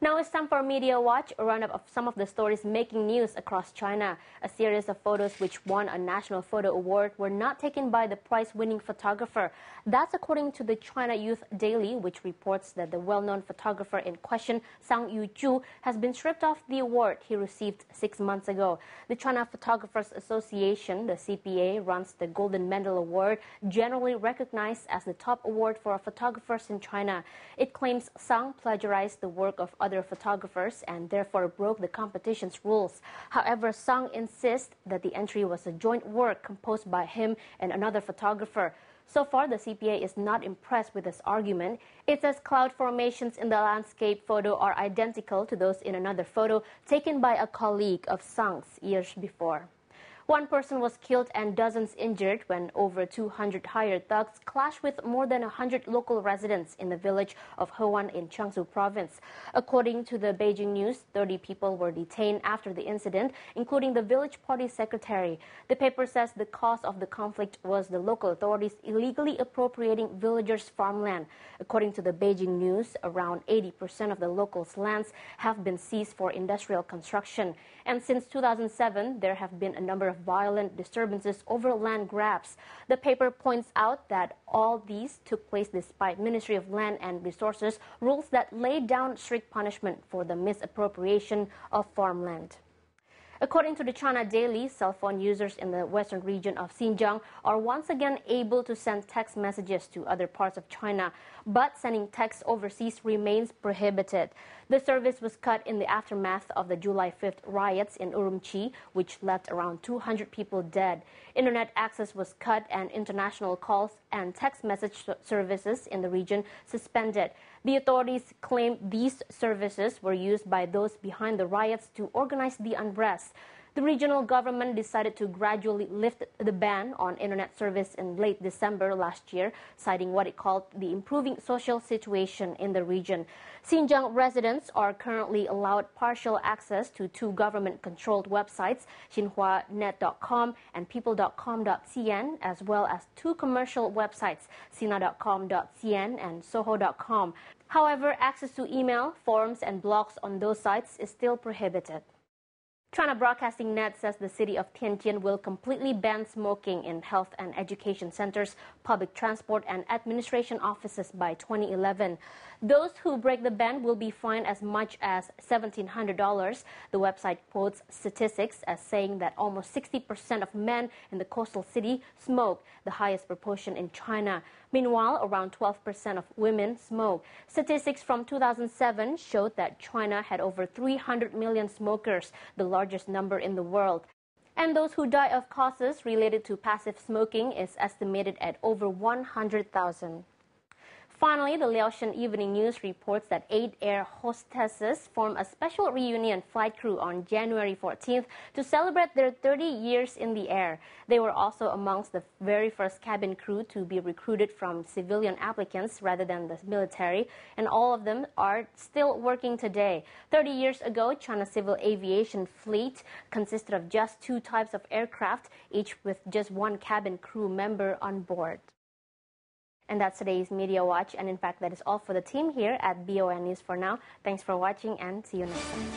Now it's time for Media Watch, a roundup of some of the stories making news across China. A series of photos which won a National Photo Award were not taken by the prize-winning photographer. That's according to the China Youth Daily, which reports that the well-known photographer in question, Sang Yu-ju, has been stripped of the award he received 6 months ago. The China Photographers Association, the CPA, runs the Golden Medal Award, generally recognized as the top award for photographers in China. It claims Sang plagiarized the work of other photographers and therefore broke the competition's rules. However, Sang insists that the entry was a joint work composed by him and another photographer. So far, the CPA is not impressed with this argument. It says cloud formations in the landscape photo are identical to those in another photo taken by a colleague of Sang's years before. One person was killed and dozens injured when over 200 hired thugs clashed with more than 100 local residents in the village of Hewan in Jiangsu province. According to the Beijing News, 30 people were detained after the incident, including the village party secretary. The paper says the cause of the conflict was the local authorities illegally appropriating villagers' farmland. According to the Beijing News, around 80% of the locals' lands have been seized for industrial construction. And since 2007, there have been a number of violent disturbances over land grabs. The paper points out that all these took place despite Ministry of Land and Resources rules that laid down strict punishment for the misappropriation of farmland. According to the China Daily, cell phone users in the western region of Xinjiang are once again able to send text messages to other parts of China, but sending texts overseas remains prohibited. The service was cut in the aftermath of the July 5th riots in Urumqi, which left around 200 people dead. Internet access was cut and international calls and text message services in the region suspended. The authorities claim these services were used by those behind the riots to organize the unrest. The regional government decided to gradually lift the ban on internet service in late December last year, citing what it called the improving social situation in the region. Xinjiang residents are currently allowed partial access to two government-controlled websites, xinhuanet.com and people.com.cn, as well as two commercial websites, sina.com.cn and soho.com. However, access to email, forums, and blogs on those sites is still prohibited. China Broadcasting Net says the city of Tianjin will completely ban smoking in health and education centers, public transport, and administration offices by 2011. Those who break the ban will be fined as much as $1,700. The website quotes statistics as saying that almost 60% of men in the coastal city smoke, the highest proportion in China. Meanwhile, around 12% of women smoke. Statistics from 2007 showed that China had over 300 million smokers, the largest number in the world. And those who die of causes related to passive smoking is estimated at over 100,000. Finally, the Liaoshen Evening News reports that 8 air hostesses formed a special reunion flight crew on January 14th to celebrate their 30 years in the air. They were also amongst the very first cabin crew to be recruited from civilian applicants rather than the military, and all of them are still working today. 30 years ago, China's civil aviation fleet consisted of just 2 types of aircraft, each with just 1 cabin crew member on board. And that's today's Media Watch, and in fact that is all for the team here at BON News for now. Thanks for watching and see you next time.